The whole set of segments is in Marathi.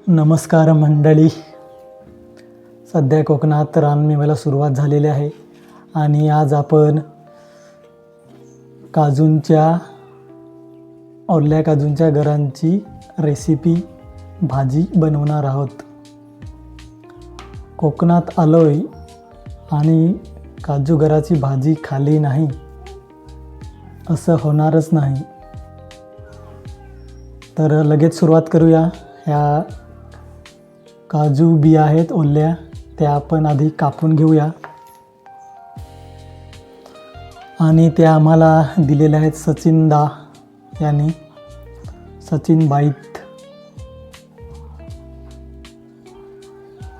नमस्कार मंडळी. सध्या कोकणात रानमेव्याला सुरुवात झालेली आहे आणि आज आपण ओल्या काजूंच्या गरांची रेसिपी भाजी बनवणार आहोत. कोकणात आलोय आणि काजू गराची भाजी खाल्ली नाही असं होणारच नाही. तर लगेच सुरुवात करूया. ह्या काजू बिया आहेत ओल्या, त्या आपण आधी कापून घेऊया. आणि त्या आम्हाला दिलेल्या आहेत सचिनदा यांनी, सचिन बाईत.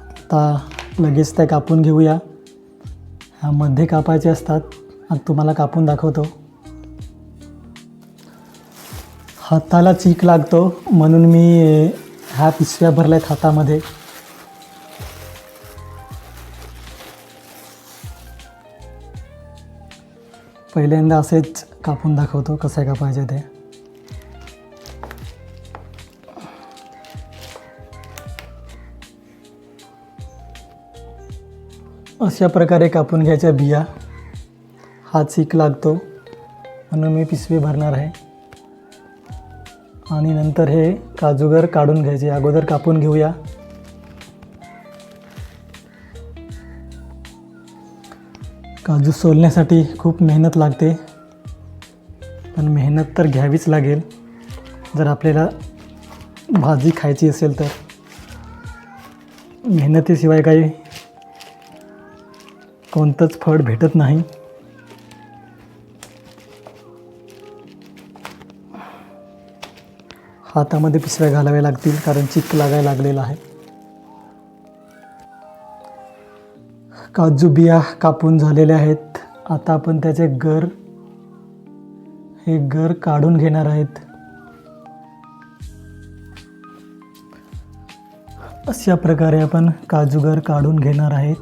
आता लगेच त्या कापून घेऊया. ह्यामध्ये कापायचे असतात. आता तुम्हाला कापून दाखवतो. हाताला चीक लागतो म्हणून मी ह्या पिशव्या भरल्यात हातामध्ये. पहिल्यांदा असेच कापून दाखवतो कसं कापायचे ते. अशा प्रकारे कापून घ्यायच्या बिया. हा चीक लागतो म्हणून मी पिशवी भरणार आहे. आणि नंतर हे काजूगर काढून घ्यायचे. अगोदर कापून घेऊया. काजू सोलण्यासाठी खूप मेहनत लागते, पण मेहनत तर घ्यावीच लागेल जर आपल्याला भाजी खायची असेल तर. मेहनतीशिवाय काही कोणतंच फळ भेटत नाही. हातामध्ये पिशव्या घालाव्या लागतील कारण चिक लागायला लागलेला आहे. काजू बिया कापून झालेल्या आहेत. आता आपण त्याचे गर काढून घेणार आहेत. अशा प्रकारे आपण काजूगर काढून घेणार आहेत.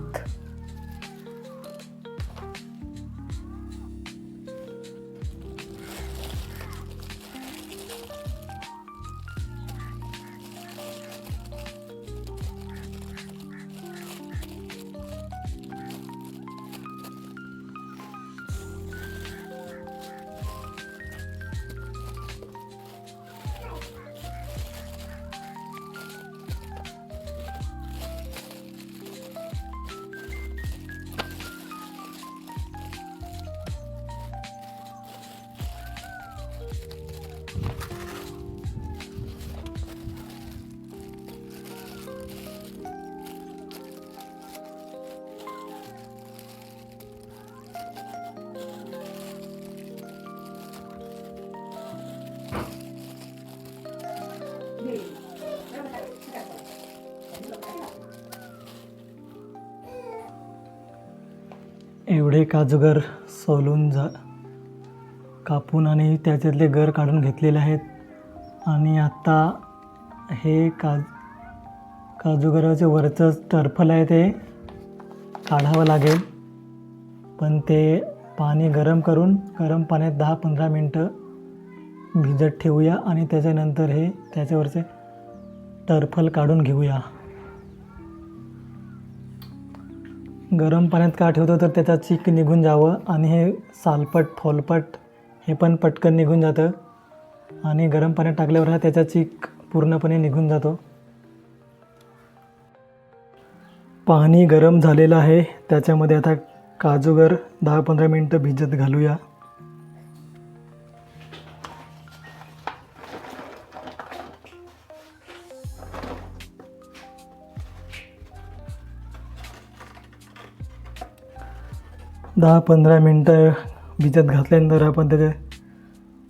एवढे काजूगर कापून आणि त्याच्यातले गर काढून घेतलेले आहेत. आणि आता हे काजूगराचे वरचं टरफल आहे ते काढावं लागेल. पण ते पाणी गरम करून गरम पाण्यात 10-15 मिनटं भिजत ठेवूया आणि त्याच्यानंतर हे त्याच्यावरचे टरफल काढून घेऊया. गरम पाण्यात का ठेवतो तर त्याचा चीक निघून जावं आणि हे सालपट फोलपट हे पण पटकन निघून जातं. आणि गरम पाण्यात टाकल्यावर हा त्याचा चीक पूर्णपणे निघून जातो. पाणी गरम झालेलं आहे. त्याच्यामध्ये आता काजूगर 10-15 मिनटं भिजत घालूया. दहा 15 मिनटं भिजत घातल्यानंतर आपण त्याचे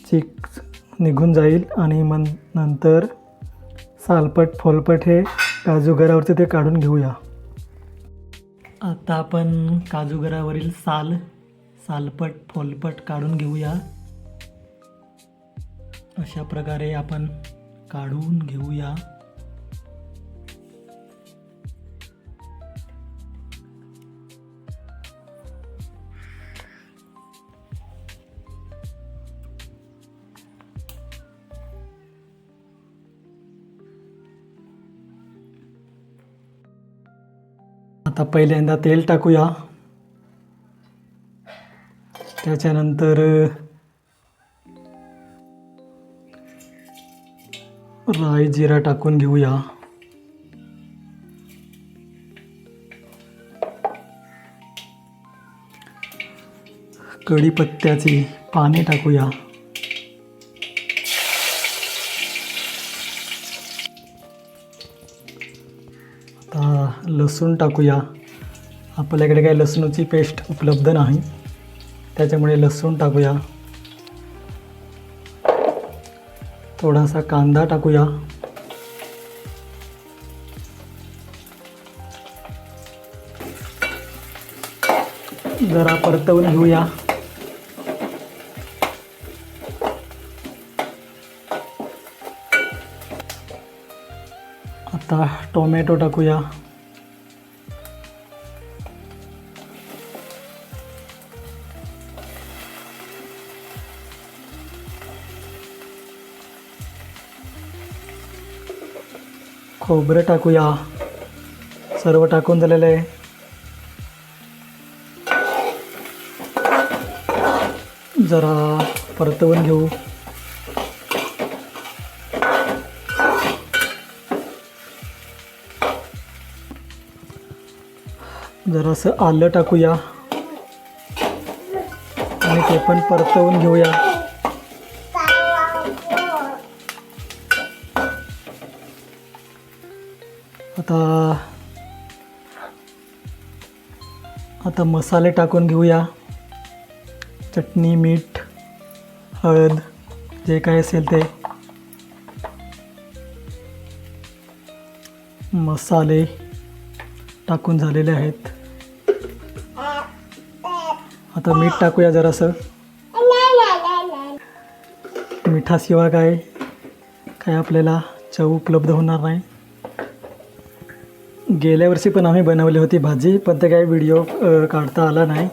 चीक निघून जाईल आणि मग नंतर सालपट फोलपट हे काजूगरावरचे ते काढून घेऊया. आता आपण काजूगरावरील सालपट फोलपट काढून घेऊया. अशा प्रकारे आपण काढून घेऊया. आता पहिल्यांदा तेल टाकूया, त्याच्यानंतर राई जिरा टाकून घेऊया. कढीपत्त्याची पाने टाकूया. आता लसूण टाकूया. आपल्याकडे काही लसूणाची पेस्ट उपलब्ध नाही, त्याच्यामुळे लसूण टाकूया. थोडासा कांदा टाकूया. जरा परतवून घेऊया. आता टोमॅटो टाकूया. खोबरं टाकूया. सर्व टाकून झालेलं आहे. जरा परतवून घेऊ. जरासं आलं टाकूया आणि ते पण परतवून घेऊया. आता मसाले टाकून घेऊया. चटणी, मीठ, हळद, जे काय असेल ते मसाले टाकून झालेले आहेत. आता मीठ टाकूया जरासं. मिठाशिवाय काय आपल्याला चव उपलब्ध होणार नाही. गेल्या वर्षी पण आम्ही बनवली होती भाजी, पण ते काही व्हिडिओ काढता आला नाही,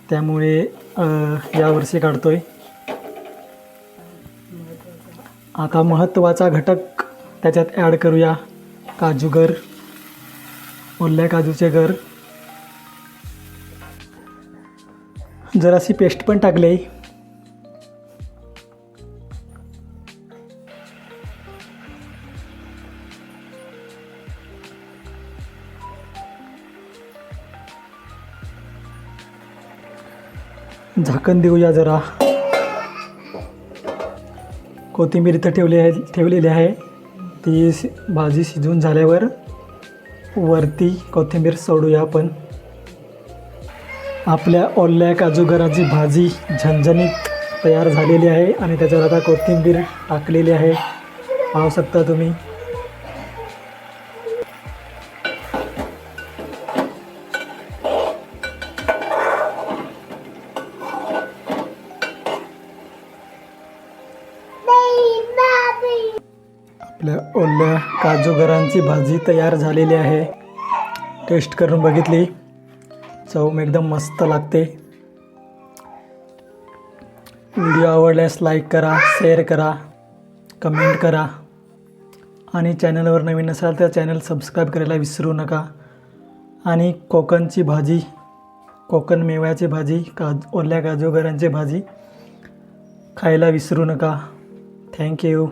त्यामुळे यावर्षी काढतोय. आता महत्त्वाचा घटक त्याच्यात ॲड करूया, काजू गर, ओल्या काजूचे गर. जराशी पेस्ट पण टाकली. झाकण देऊया जरा. कोथिंबीर इथं ठेवलेली आहे. ती भाजी शिजून झाल्यावर वरती कोथिंबीर सोडूया आपण. आपल्या ओल्या काजूगराची भाजी झणझणीत तयार झालेली आहे आणि त्याच्यावर आता कोथिंबीर टाकलेली आहे, पाहू शकता तुम्ही. आपल्या ओल्या काजूगरांची भाजी तयार झालेली आहे. टेस्ट करून बघितली, चव एकदम मस्त लागते. व्हिडिओ आवडल्यास लाईक करा, शेअर करा, कमेंट करा आणि चॅनलवर नवीन असाल तर चॅनल सबस्क्राईब करायला विसरू नका. आणि कोकणची भाजी, कोकण मेव्याची भाजी, ओल्या काजूगरांची भाजी खायला विसरू नका. थँक्यू.